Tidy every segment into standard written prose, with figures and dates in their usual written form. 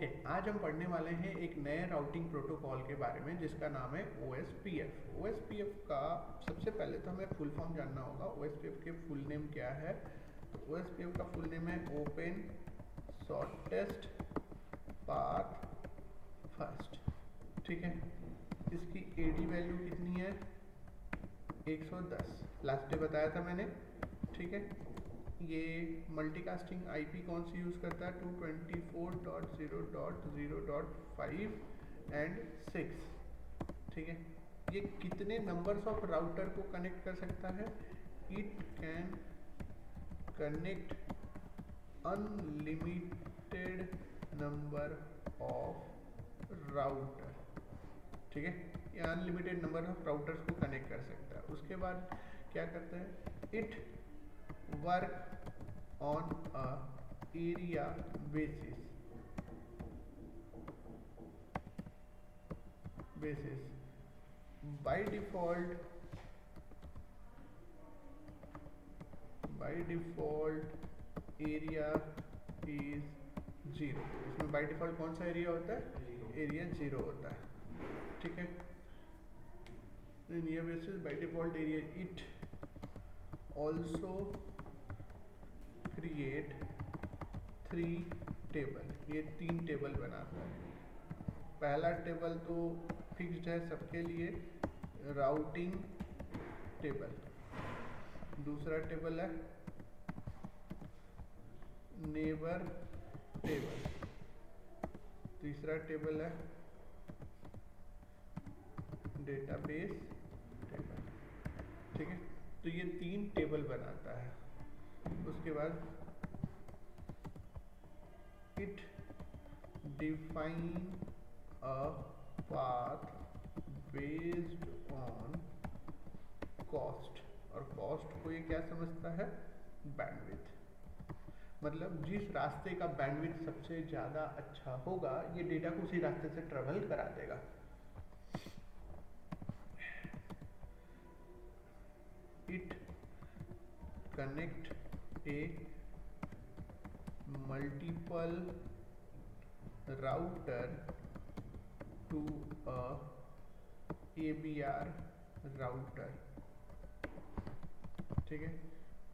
Okay, आज हम पढ़ने वाले हैं एक नए राउटिंग प्रोटोकॉल के बारे में जिसका नाम है OSPF। OSPF का सबसे पहले तो हमें फुल फॉर्म जानना होगा। OSPF के फुल नेम क्या है? तो OSPF का फुल नेम है ओपन शॉर्टेस्ट पाथ फर्स्ट। ठीक है, इसकी AD वैल्यू कितनी है? 110। लास्ट डे बताया था मैंने। ठीक है, ये मल्टीकास्टिंग आईपी कौन सी यूज़ करता है? 224.0.0.5 एंड 6। ठीक है, ये कितने नंबर्स ऑफ राउटर को कनेक्ट कर सकता है? It can connect unlimited number of router. ठीक है, ये अनलिमिटेड नंबर ऑफ राउटर्स को कनेक्ट कर सकता है। उसके बाद क्या करता है? It work on a area basis by default area is 0। इसमें बाय डिफॉल्ट कौन सा एरिया होता है? एरिया 0 होता है। ठीक है, इन ये basis by default area it also create 3 table. ये 3 टेबल बनाता है। पहला टेबल तो फिक्स्ड है सबके लिए, राउटिंग टेबल। दूसरा टेबल है नेबर टेबल। तीसरा टेबल है डेटाबेस टेबल। ठीक है, तो ये 3 टेबल बनाता है। उसके बाद it define a path based on cost. और कॉस्ट को ये क्या समझता है? बैंडविड्थ। मतलब जिस रास्ते का बैंडविड्थ सबसे ज़्यादा अच्छा होगा, ये डेटा को उसी रास्ते से ट्रेवल करा देगा। It connect a multiple router to a ABR router। ठीक है,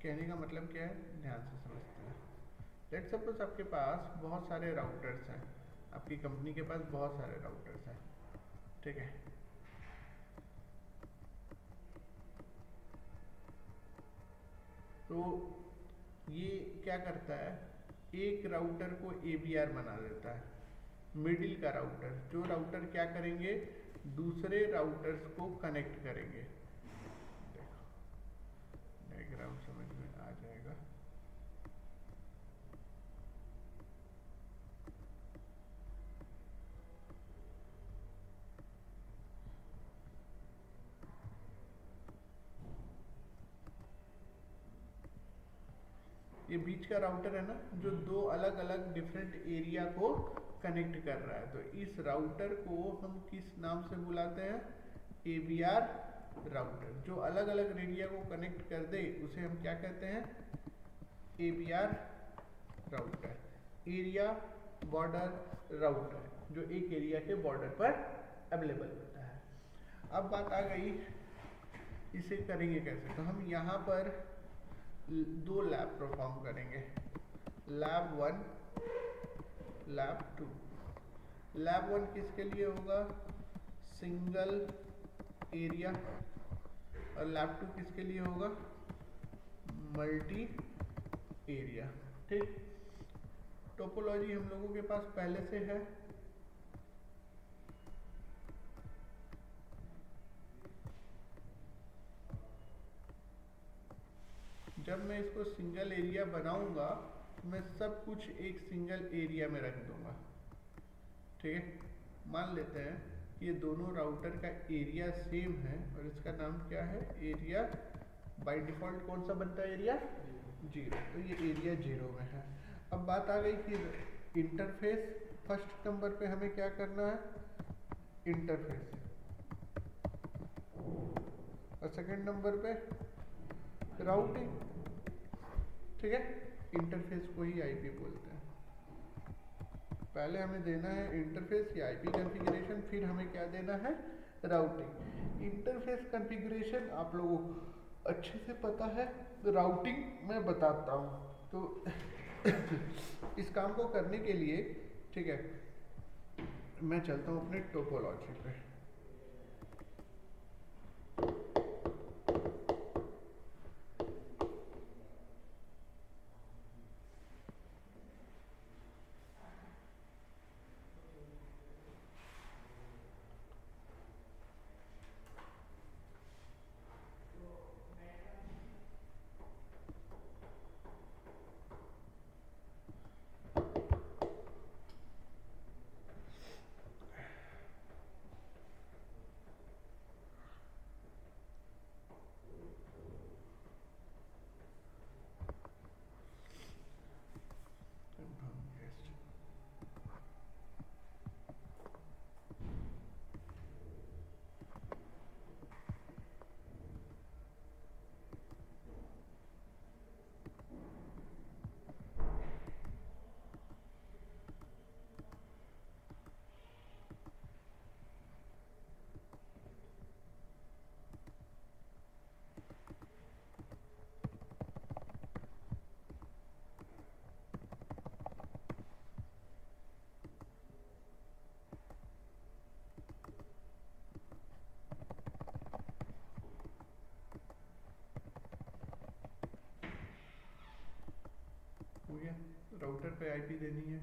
कहने का मतलब क्या है? ध्यान से समझते हैं। लेट्स सपोज आपके पास बहुत सारे राउटर्स हैं, आपकी कंपनी के पास बहुत सारे राउटर्स हैं। ठीक है, तो ये क्या करता है? एक राउटर को ABR बना देता है, मिडिल का राउटर। जो राउटर क्या करेंगे? दूसरे राउटर्स को कनेक्ट करेंगे। देखो, डायग्राम समझ में आ जाएगा। ये बीच का राउटर है ना, जो 2 अलग अलग डिफरेंट एरिया को कनेक्ट कर रहा है। तो इस राउटर को हम किस नाम से बुलाते हैं? ABR router. जो अलग अलग एरिया को कनेक्ट कर दे उसे हम क्या कहते हैं? ABR router. Area border router, जो एक एरिया के बॉर्डर पर अवेलेबल होता है। अब बात आ गई, इसे करेंगे कैसे? तो हम यहाँ पर 2 लैब परफॉर्म करेंगे, लैब 1, लैब 2। लैब 1 किसके लिए होगा? Single area. और लैब 2 किसके लिए होगा? Multi area. ठीक, टोपोलॉजी हम लोगों के पास पहले से है। जब मैं इसको सिंगल एरिया बनाऊंगा, मैं सब कुछ एक सिंगल एरिया में रख दूंगा। ठीक है, मान लेते हैं कि ये दोनों राउटर का एरिया सेम है और इसका नाम क्या है? एरिया। बाय डिफॉल्ट कौन सा बनता है? एरिया 0। तो ये एरिया 0 में है। अब बात आ गई कि इंटरफेस। फर्स्ट नंबर पे हमें क्या करना है? इंटरफेस। और सेकंड नंबर पे राउटिंग। ठीक है, इंटरफेस को ही आईपी बोलते हैं। पहले हमें देना है इंटरफेस या आईपी कॉन्फ़िगरेशन, फिर हमें क्या देना है, राउटिंग। इंटरफेस कॉन्फ़िगरेशन आप लोगों को अच्छे से पता है, राउटिंग मैं बताता हूँ। तो इस काम को करने के लिए, ठीक है, मैं चलता हूँ अपने टोपोलॉजी पे। हो गया, राउटर पे आईपी देनी है।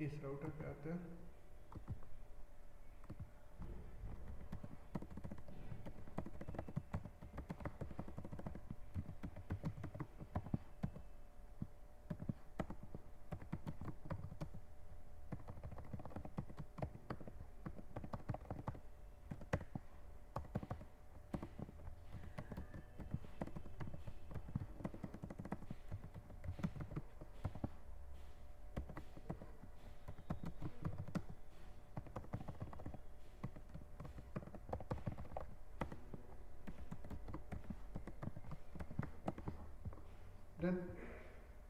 इस राउटर पे आते हैं, डन।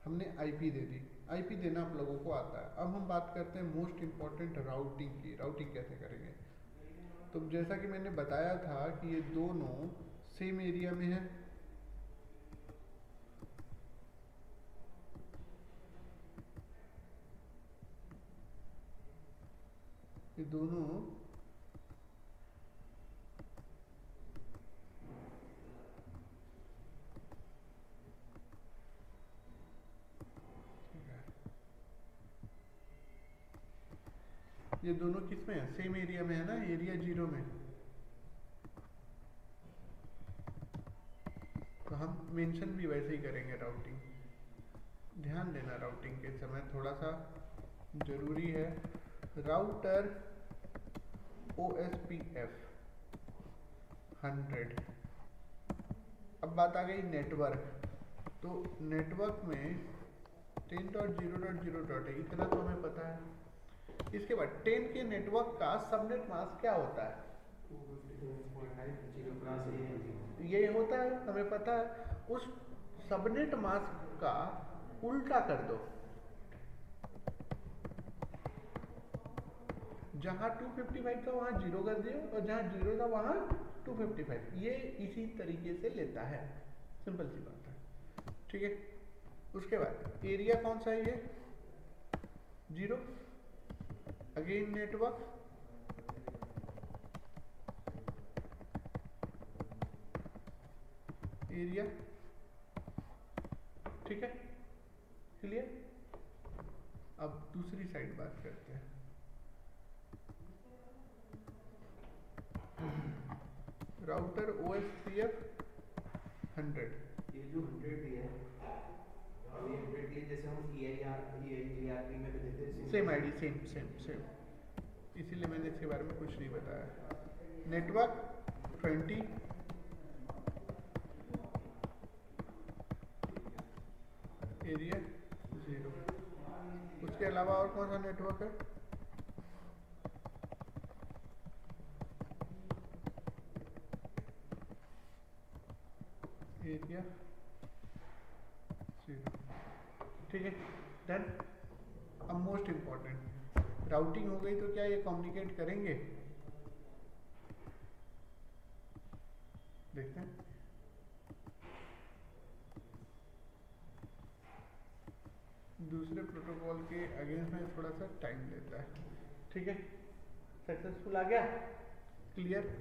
हमने आईपी दे दी, आईपी देना आप लोगों को आता है। अब हम बात करते हैं मोस्ट इम्पॉर्टेंट राउटिंग की। राउटिंग कैसे करेंगे? तो जैसा कि मैंने बताया था कि ये दोनों सेम एरिया में है, ये दोनों ये दोनों किस में है? सेम एरिया में है ना, एरिया 0 में। तो हम मेंशन भी वैसे ही करेंगे राउटिंग। ध्यान देना राउटिंग के समय थोड़ा सा जरूरी है। Router OSPF 100। अब बात आ गई नेटवर्क। तो नेटवर्क में 10.0.0. इतना तो हमें पता है। इसके बाद 10 के नेटवर्क का सबनेट मास्क क्या होता है? ये होता है, हमें पता है। उस सबनेट मास्क का उल्टा कर दो, जहां 255 था वहां 0 कर दियो, और जहां 0 था वहां 255। ये इसी तरीके से लेता है, सिंपल सी बात है, ठीक है। उसके बाद एरिया कौन सा है? ये 0। अगेन नेटवर्क, एरिया, ठीक है, क्लियर। अब दूसरी साइड बात करते हैं। Router OSPF 100। ये जो 100 दिया है, ये 100 दिया जैसे हम EIRP में भी देते हैं, सेम आईडी, सेम, इसीलिए मैंने इसके बारे में कुछ नहीं बताया। Network 20, area 0। उसके अलावा और कौन सा नेटवर्क है? एरिया 0। ठीक है, डन। अब मोस्ट इम्पॉर्टेंट, राउटिंग हो गई तो क्या ये कम्युनिकेट करेंगे? देखते हैं। दूसरे प्रोटोकॉल के अगेंस्ट में थोड़ा सा टाइम लेता है। ठीक है, सक्सेसफुल आ गया, क्लियर।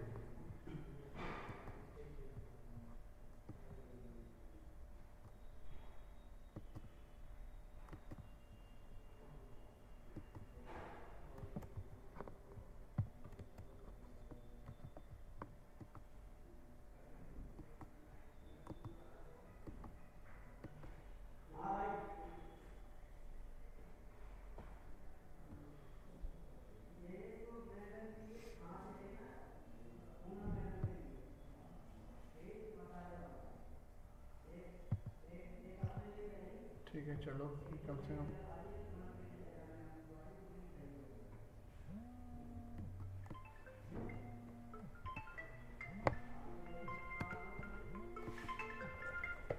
ठीक है, चलो कम से कम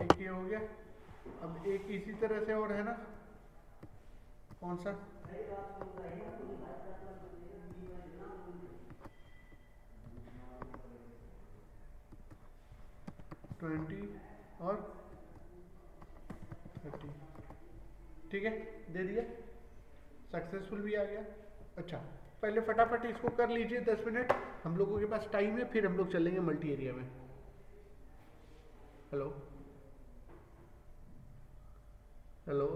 एक ये हो गया। अब एक इसी तरह से और है ना, कौन सा? ट्वेंटी और 30। ठीक है, दे दिया, सक्सेसफुल भी आ गया। अच्छा, पहले फटाफट इसको कर लीजिए 10 मिनट, हम लोगों के पास टाइम है, फिर हम लोग चलेंगे मल्टी एरिया में। हेलो हेलो,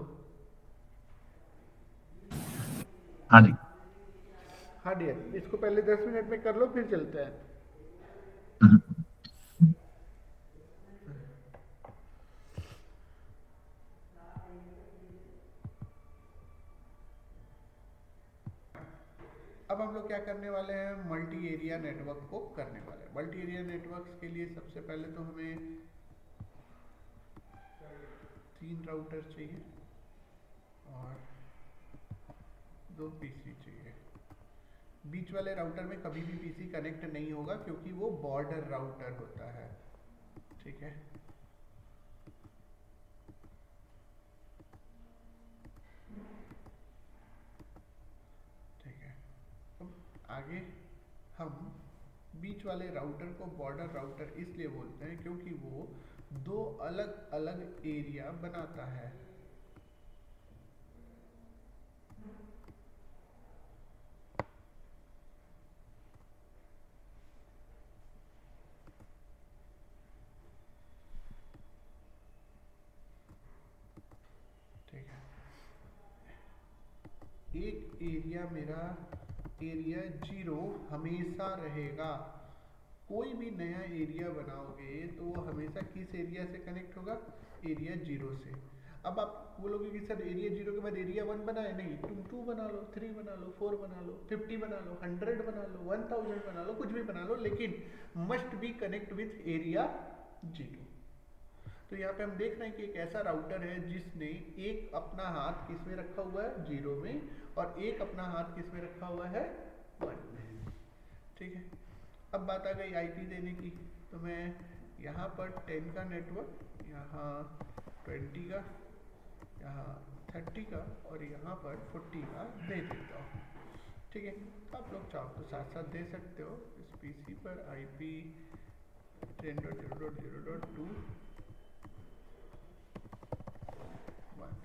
हाँ जी। हाँ डियर, इसको पहले 10 मिनट में कर लो, फिर चलते हैं। हम्म, अब हम लोग क्या करने वाले हैं, मल्टी एरिया नेटवर्क को करने वाले हैं। मल्टी एरिया नेटवर्क के लिए सबसे पहले तो हमें 3 राउटर चाहिए और 2 पीसी चाहिए। बीच वाले राउटर में कभी भी पीसी कनेक्ट नहीं होगा क्योंकि वो बॉर्डर राउटर होता है। ठीक है, ठीक है। अब आगे हम बीच वाले राउटर को बॉर्डर राउटर इसलिए बोलते हैं क्योंकि वो 2 अलग अलग एरिया बनाता है। ठीक है, एक एरिया मेरा एरिया 0 हमेशा रहेगा। कोई भी नया एरिया बनाओगे तो वो हमेशा किस एरिया से कनेक्ट होगा? एरिया 0 से। अब आप बोलोगे कि सर एरिया 0 के बाद एरिया 1 बनाए, नहीं, तुम 2 बना लो, 3 बना लो, 4 बना लो, 50 बना लो, 100 बना लो, 1000 बना लो, कुछ भी बना लो, लेकिन must be connect with area 0। तो यहाँ पे हम देख रहे हैं कि एक ऐसा राउटर है जिसने एक अपना हाथ किस में रखा हुआ है? 0 में, और एक अपना हाथ किस में रखा हुआ है? 1 में। ठीक है, अब बात आ गई आईपी देने की, तो मैं यहाँ पर 10 का नेटवर्क, यहाँ 20 का, यहाँ 30 का और यहाँ पर 40 का दे देता हूँ। ठीक है, आप लोग चाहो तो साथ साथ दे सकते हो। इस पीसी पर IP 10.0.0.2 1।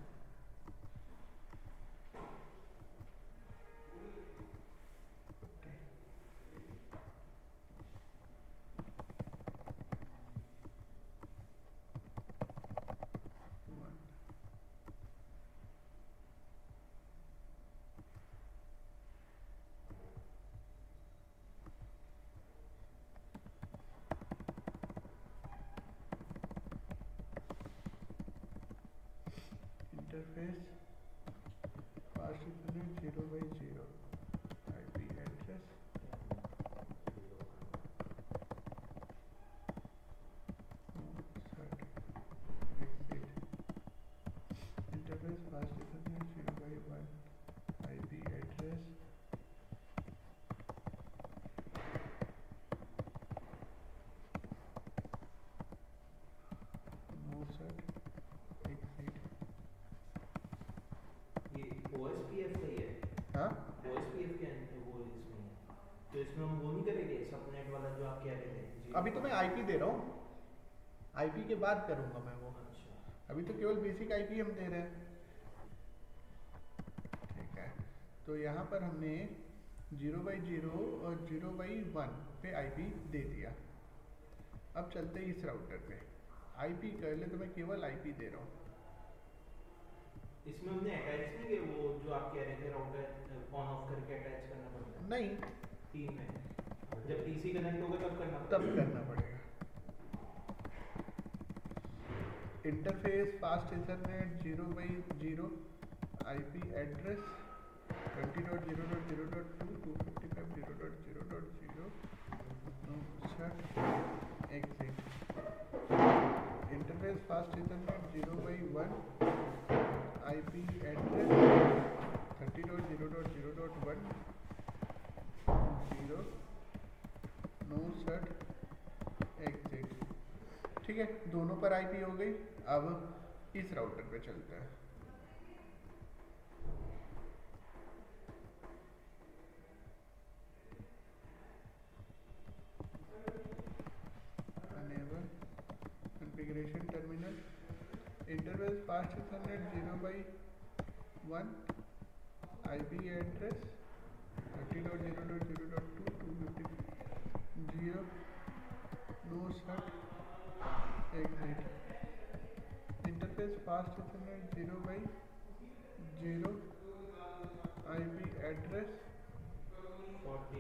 Interface fast ethernet 0x0 IP address interface fast ethernet 0x1 IP address no set exit. ये OSPF का ही है। हाँ OSPF के वो इसमें है। तो इसमें हम वो नहीं करेंगे सबनेट वाला जो आप कह रहे थे जी। अभी तो मैं आईपी दे रहा हूँ, आईपी के बाद करूँगा मैं वो। अच्छा अभी तो केवल बेसिक आईपी हम दे रहे हैं। ठीक है, तो यहाँ पर हमने 0x0 और 0x1 पे आईपी दे दिया। अब चलते हैं इस राउटर पे, आईपी कर ले तो मैं केवल आईपी दे रहा हूँ। इसमें हमने अटैच नहीं किया वो जो आप कह रहे थे राउटर ऑन ऑफ करके अटैच करना पड़ता है नहीं, टीम में जब पीसी कनेक्ट होगा तब करना तब पड़ेगा। करना पड़ेगा। Interface fast ethernet 0x0 IP address 20.0.0.2 255.0.0.0 exit. Interface fast ethernet 0x1 IP address 30.0.0.1 0 no set exit. ठीक है, दोनों पर आईपी हो गई। अब इस राउटर पे चलते हैं। Enable configuration terminal interface fast ethernet 0x1 IP address 30.0.0.2 250 no set exit। interface fast ethernet 0x0 IP address 40.0.1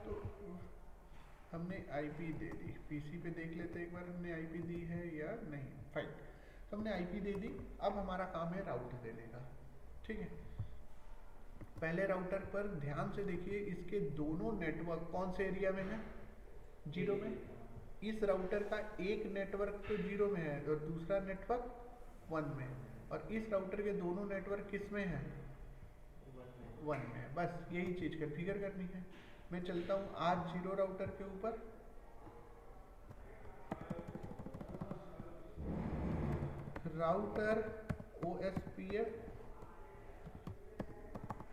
तो हमने आईपी दे दी। पीसी पे देख लेते एक बार हमने आईपी दी है या नहीं। फाइन, तो हमने आईपी दे दी। अब हमारा काम है राउट देने का। ठीक है, पहले राउटर पर ध्यान से देखिए, इसके दोनों नेटवर्क कौन से एरिया में है? 0 में। इस राउटर का एक नेटवर्क तो 0 में है और दूसरा नेटवर्क 1 में, और इस राउटर के दोनों नेटवर्क किस में है? 1 में। बस यही चीज कॉन्फ़िगर करनी है। मैं चलता हूँ R0 राउटर के ऊपर। Router OSPF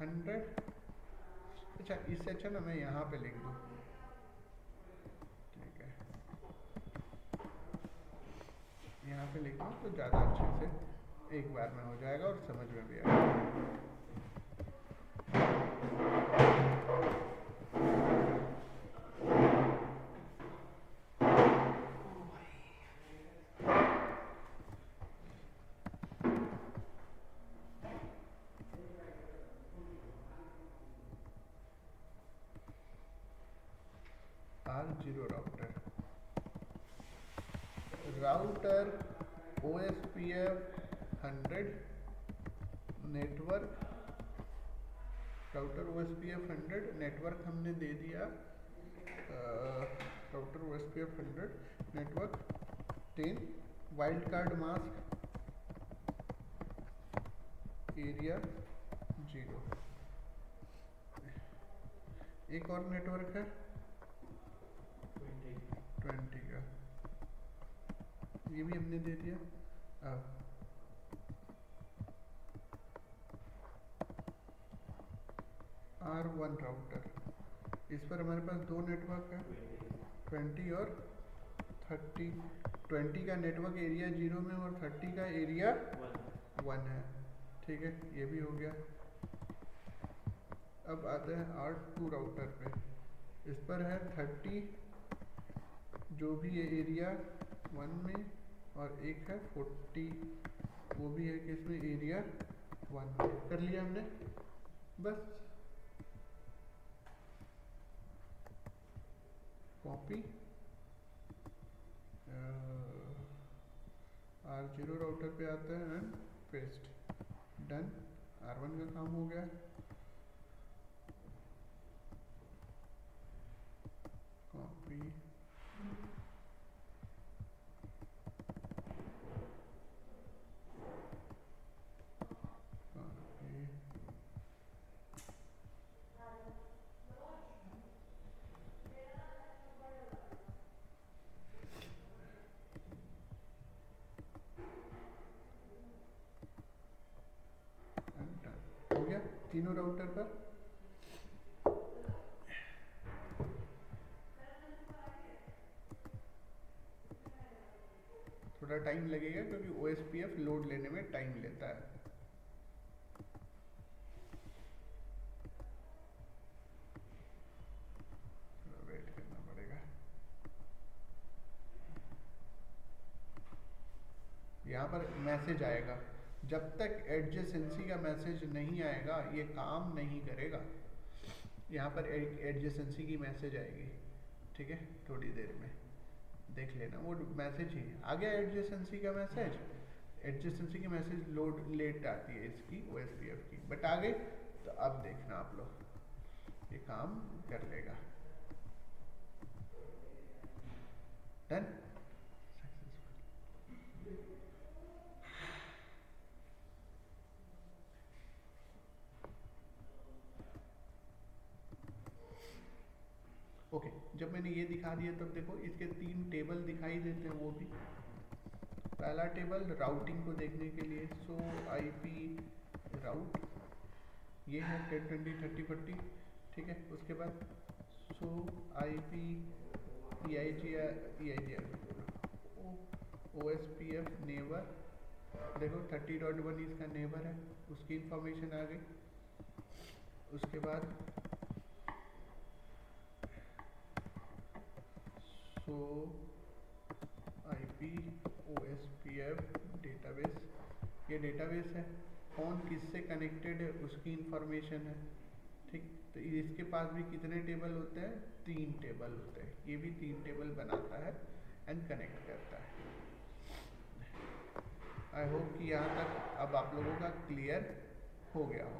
100। अच्छा, इससे अच्छा ना मैं यहाँ पे लिख दूँ। ठीक है, यहाँ पे लिख दूँ तो ज़्यादा अच्छे से एक बार में हो जाएगा और समझ में भी आएगा। R0 router OSPF 100 network. Router OSPF 100 network हमने दे दिया। Router OSPF 100 network 10 wild card mask area 0। एक और नेटवर्क है 20 का, ये भी हमने दे दिया। अब R1 राउटर, इस पर हमारे पास दो नेटवर्क है 20 और 30। 20 का नेटवर्क एरिया 0 में और 30 का एरिया 1 है। ठीक है, ये भी हो गया। अब आते हैं R2 राउटर पे। इस पर है 30 जो भी है एरिया 1 में, और एक है 40 वो भी है किसमें? एरिया 1 में। कर लिया हमने बस। कॉपी R0 राउटर पे आता है एंड पेस्ट, डन। R1 का काम हो गया। कॉपी हो गया तीनों राउटर पर। थोड़ा टाइम लगेगा क्योंकि OSPF लोड लेने में टाइम लेता है। थोड़ा वेट करना पड़ेगा। यहाँ पर मैसेज आएगा, जब तक एडजेसेंसी का मैसेज नहीं आएगा ये काम नहीं करेगा। यहाँ पर एडजेसेंसी की मैसेज आएगी, ठीक है, थोड़ी देर में देख लेना। वो मैसेज ही आ गया, एडजेसेंसी का मैसेज। एडजेसेंसी की मैसेज लोड लेट आती है इसकी OSPF की, बट आ गई। तो अब देखना आप लोग ये काम कर लेगा। Done, okay. जब मैंने ये दिखा दिया तब देखो इसके 3 टेबल दिखाई देते हैं। वो भी पहला टेबल राउटिंग को देखने के लिए, सो IP राउट ये है 10 20 30 40, ठीक है। उसके बाद सो IP EIGR OSPF नेबर, देखो 30.1 इसका नेबर है, उसकी इंफॉर्मेशन आ गई। उसके बाद सो IP OSPF डेटाबेस, ये डेटाबेस है। कौन किससे कनेक्टेड है उसकी इंफॉर्मेशन है, ठीक। तो इसके पास भी कितने टेबल होते हैं? 3 टेबल होते हैं। ये भी 3 टेबल बनाता है एंड कनेक्ट करता है। आई होप कि यहाँ तक अब आप लोगों का क्लियर हो गया हो।